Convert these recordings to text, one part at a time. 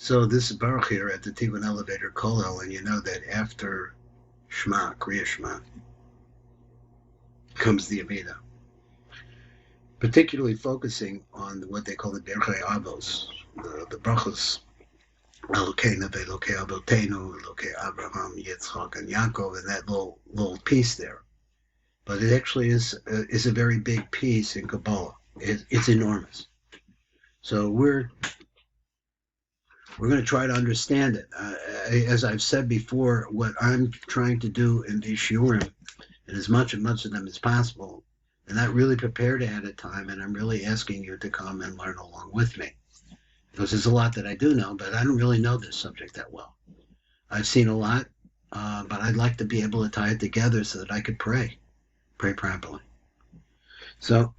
So this is Baruch here at the Tikkun Elevator Kollel, and you know that after Shema, Kriya Shema, comes the Amida, particularly focusing on what they call the Birchei Avos, the brachos, Elokeinu ve'Elokei Avotenu, Elokei Abraham, Yitzchak, and Yaakov, and that little piece there. But it actually is a very big piece in Kabbalah. It's enormous. So we're going to try to understand it. As I've said before, what I'm trying to do in these shiurim, and as much of them as possible, and not really prepared ahead of time, and I'm really asking you to come and learn along with me. Because there's a lot that I do know, but I don't really know this subject that well. I've seen a lot, but I'd like to be able to tie it together so that I could pray properly. So,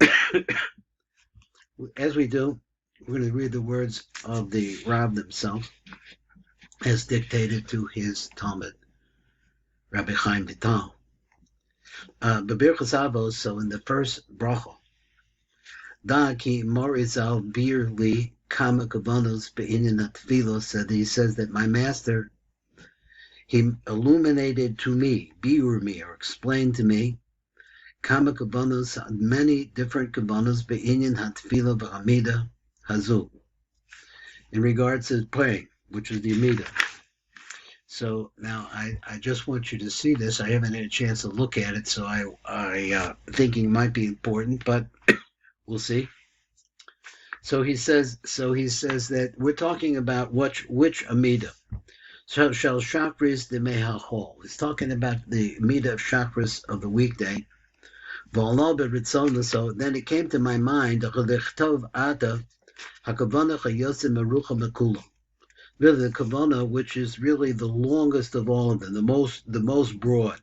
as we do, we're going to read the words of the Rav themselves, as dictated to his Talmud, Rabbi Chaim Vital. B'Birchas Avos, so in the first bracha, Da ki morizal bir li kama kavanos be'inyan tefillos, said he says that my master, he illuminated to me, biur me, or explained to me, kama kavanos, many different kavanos be'inyan hatefillah v'amida hazu, in regards to praying, which is the Amida. So now I just want you to see this. I haven't had a chance to look at it, so I thinking it might be important, but we'll see. So he says that we're talking about which Amida. Shal Shachris de Mehachol. He's talking about the Amida of Shachris of the weekday. So then it came to my mind, really the kavana, which is really the longest of all of them, the most broad,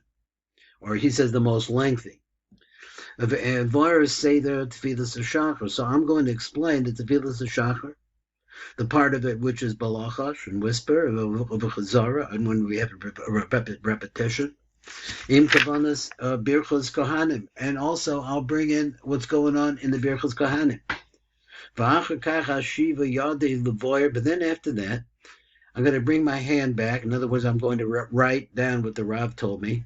or he says the most lengthy. Virus say there tefillas shachar. So I'm going to explain the tefillas shachar, the part of it which is balachash and whisper of a chazara, and when we have a repetition. Im kavanas birchos kohanim, and also I'll bring in what's going on in the birchos kohanim. But then after that, I'm going to bring my hand back. In other words, I'm going to write down what the Rav told me.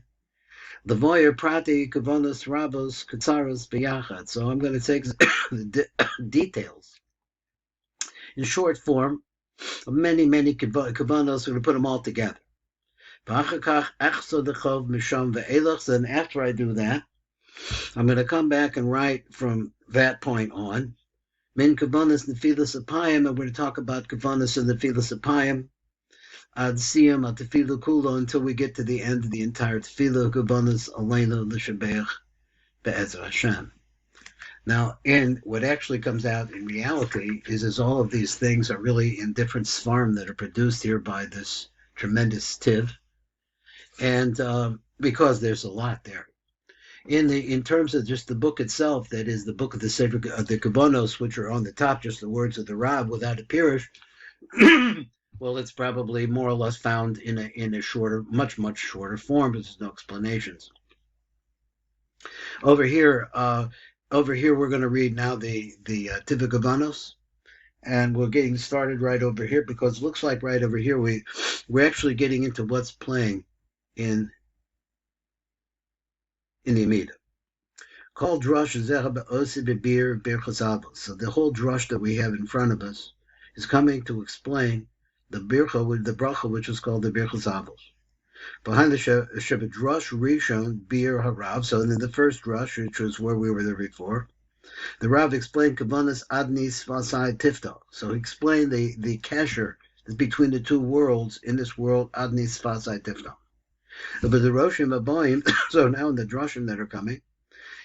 Levoyer prati kavanas rabos katsaros biyachad. So I'm going to take the details in short form of many kavanos. We're going to put them all together. Then after I do that, I'm going to come back and write from that point on. Min kavanas nefilas apayim, and we're going to talk about kavanas and nefilas apayim. Ad siyam at tefillah kulo, until we get to the end of the entire tefillah kavanas aleinu l'shabeach be'ezra Hashem. Now, in what actually comes out in reality is all of these things are really in different svarim that are produced here by this tremendous tiv, and because there's a lot there. In terms of just the book itself, that is the book of the Sefer of the Kavanos, which are on the top, just the words of the Rav without a pirush. Well, it's probably more or less found in a shorter, much shorter form, but there's no explanations. Over here, we're going to read now the Tiv Kavanos, and we're getting started right over here because it looks like right over here we're actually getting into what's playing in the Amida. Called drush bebir birchas avos. So the whole drush that we have in front of us is coming to explain the bracha, which is called the birchas avos. Behind the Shabbat drush rishon bir harav. So in the first drush, which was where we were there before, the Rav explained kavanas adnis vasai tifto. So he explained the kasher between the two worlds in this world, adnis vasai tifto. But the roshim aboim, so now in the drushim that are coming,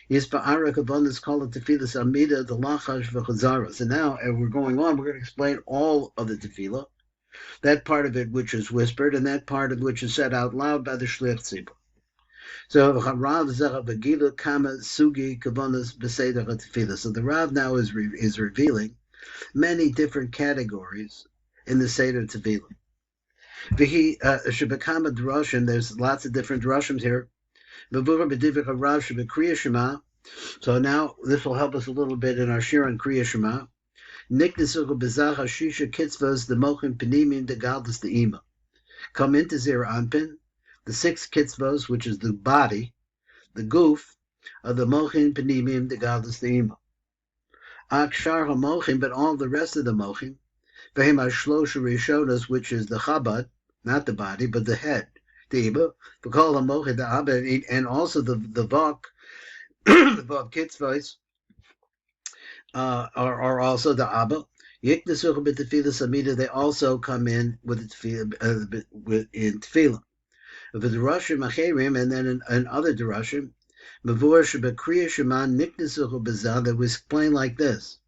is ba'ara kavanas called tefillas amida the lachash v'chazara. So now, as we're going on, we're going to explain all of the tefillah, that part of it which is whispered, and that part of which is said out loud by the shliach tzibur. So Rav zera v'gila kama sugi kavanas b'seder tefillah. So the Rav now is revealing many different categories in the seder tefillah. V'hi shebekama drashim. There's lots of different drashim here. So now this will help us a little bit in our shir on Kriya Shema. Niknesuch bezach hashisha kitzvos the mochin penimim the galdas the ima. Come into Zera Anpin, the 6 kitzvos, which is the body, the goof of the mochin penimim the galdas the ima. Akshar hamochin, but all the rest of the mochin, vehem hashlosha rishonas, which is the chabad, not the body, but the head, the iba, v'kol hamochin the abba, and also the vok, the vok kitzvos, are also the abba. Yiknesuch b'tefilas amida, they also come in with in tefillah. With the Roshim Acherim, and then in other Derashim, Mavur Shebekriya Shema Niknesuch B'zah, that was explained like this,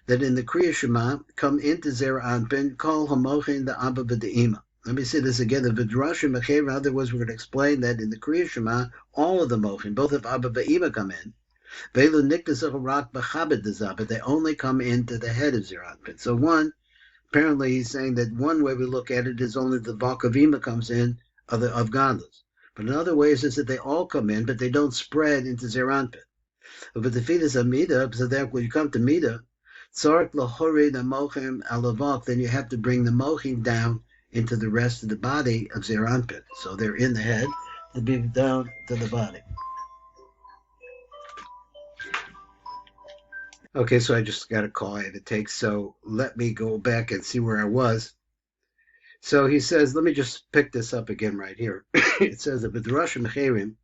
that in the Kriya Shema, come into Zera Anpin, call Hamochin the Abba B'de'ima. Let me say this again. The Roshim Acherim, in other words, we're going to explain that in the Kriya Shema, all of the Mochin, both of Abba B'de'ima come in. Velu Niknesuch Rak B'chabed Dezah, but they only come into the head of Zera Anpin. So apparently he's saying that one way we look at it is only the Vok of Ima comes in, of godless. But another way is that they all come in, but they don't spread into Zeranpin. But the fetus Amida, so that when you come to Mida, Tzarek Lahori the Mochim Alavok, then you have to bring the Mochim down into the rest of the body of Zeranpin. So they're in the head, to be down to the body. Okay, so I just got a call I had to take, so let me go back and see where I was. So he says, let me just pick this up again right here. It says that B'drash Mecherim,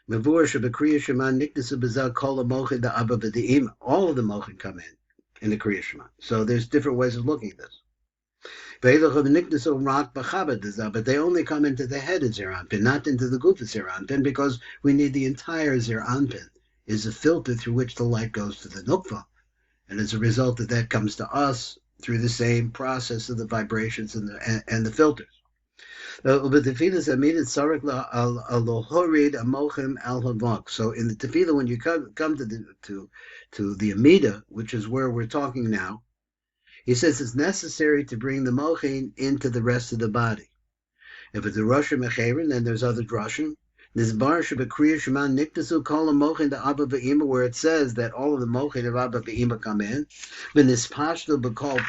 Mavur Shebekriya Shema Niknesu B'zah Kol HaMochin the Abba B'de'ima. All of the Mochin come in the Kriya Shema. So there's different ways of looking at this. But they only come into the head of Zeranpin, not into the goof of Zeranpin, because we need the entire Zeranpin is a filter through which the light goes to the Nukva. And as a result of that comes to us through the same process of the vibrations and the filters. But the tefillah amida tzarek lohorid amochim al havok. So in the tefillah, when you come to the amida, which is where we're talking now, he says it's necessary to bring the mochin into the rest of the body. If it's a Roshim Mecherin, then there's other Droshim. Nizbar shebekriya shema niktasu kol hamochin the Abba B'ima, where it says that all of the mochin of Abba B'ima come in. But nispashto b'kol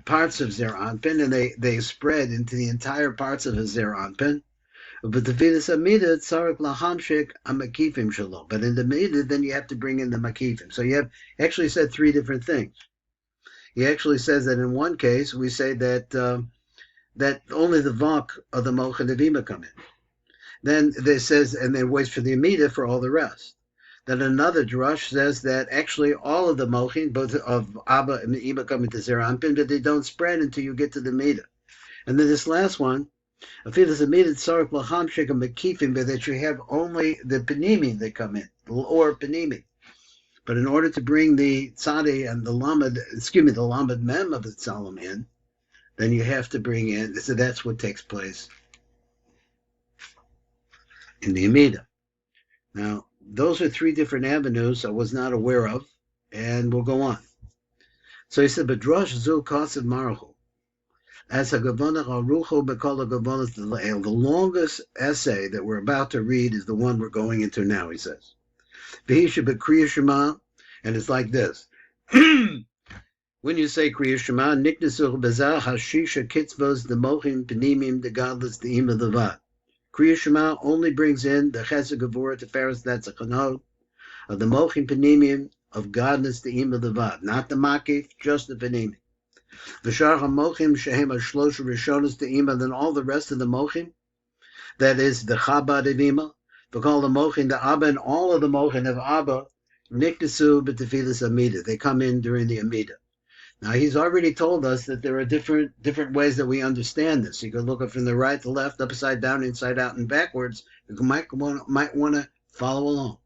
parts of Zeranpin, and they spread into the entire parts of a Zeranpin. But the Vidas Amida tzarek lahamshik amakifim shalom. But in the Mida, then you have to bring in the makifim. So you have actually said 3 different things. He actually says that in one case we say that that only the vok of the mochin of Ima come in. Then they says, and then waits for the Amida for all the rest. Then another drush says that actually all of the mochin, both of Abba and Ima, come into Zeranpin, but they don't spread until you get to the Mida. And then this last one, Afilas Amida tzarek lahamshik makifim, but that you have only the panimi that come in, or panimi. But in order to bring the tzadi and the lamed mem of the tzalim in, then you have to bring in. So that's what takes place in the Amida. Now, those are 3 different avenues I was not aware of, and we'll go on. So he said, "B'drosh zu kasev marahu, as a gavanach arucho b'kol gavanach." The longest essay that we're about to read is the one we're going into now. He says, "V'hisha b'kriya shema," and it's like this. When you say Kriya Shema, niknesuch b'zah hashisha kitzvos the mochin penimim the godless the ima levad. Kriya Shema only brings in the Chesed Gevurah Tiferes, that's a Chanod, of the Mochin Penimim of godness, the Ima Levad, not the Makif, just the Penimim. V'shar HaMochim Shehem HaShlosha Rishonos the Ima, then all the rest of the Mochim, that is the Chabad of Ima, v'kol the Mochin, the Abba, and all of the Mochin of Abba, Niknesu b'Tefilas Amida, they come in during the Amida. Now, he's already told us that there are different ways that we understand this. You can look at from the right to left, upside down, inside out, and backwards. You might want to follow along.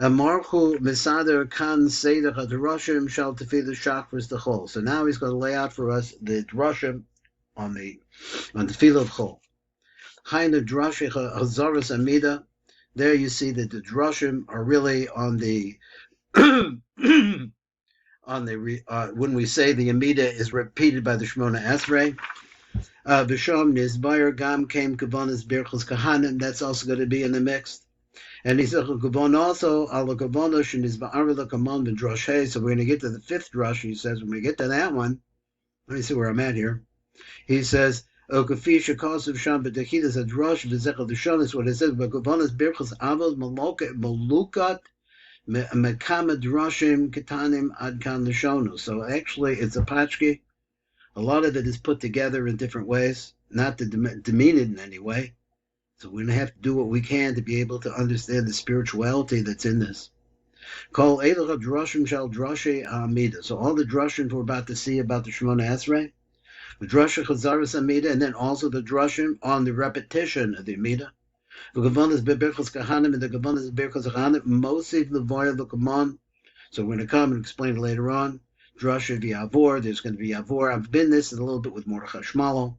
Amarchu misader kan seder hadrashim shall tefillah shachris the chol. So now he's going to lay out for us the drashim on the tefillah of chol. Hainu drashich hazaras amida. There you see that the drashim are really on the when we say the Amida is repeated by the Shemona Esrei. V'shom nizbayir gam came kavanas birchos kahanim. That's also going to be in the mix. And he said, also, so we're going to get to the fifth drush. He says, when we get to that one, let me see where I'm at here. He says, Okafisha Kosav Sham Betakidas a drush Vizekal Dishon is what it says, but Gavanas Birchas Avos Malukat Mekama Drashim Ketanim Adkan Lishonu. So actually, it's a pachki. A lot of it is put together in different ways, not to demean it in any way. So we're going to have to do what we can to be able to understand the spirituality that's in this. Call Eilacha Drashim Shal Drashe Amida. So all the drashim we're about to see about the Shemona Esrei, the Drasha Chazaras Amida, and then also the drashim on the repetition of the Amida. The Gavanas Bebirchas Kahanim and the Gavanas Bebirchas Kahanim, Mosiv Levoya Lukamon. So we're going to come and explain it later on. Drasha V'Yavor, there's going to be Yavor. I've been this a little bit with Mordechai Shmalo.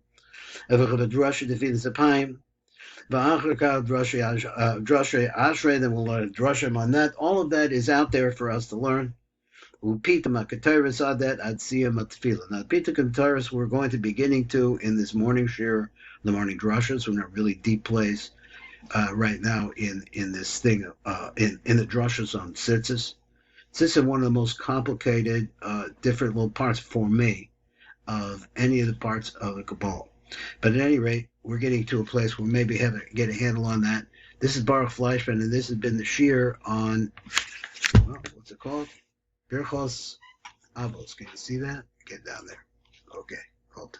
Drasha Defidas Apayim. V'Achraka Drasha Ashrei, then we'll learn Drashim on that. All of that is out there for us to learn. Upita Makataris Adat Adsiyam Atfila. Now, Pita Kataris we're going to be getting to in this morning share, the morning drashas. We're in a really deep place right now in this thing, in the drashas on tzitzis. Tzitzis is one of the most complicated, different little parts for me of any of the parts of the Kabbalah. But at any rate, we're getting to a place where maybe get a handle on that. This is Baruch Fleischman, and this has been the shear on, well, what's it called? Birchos Avos. Can you see that? Get down there. Okay. Hold.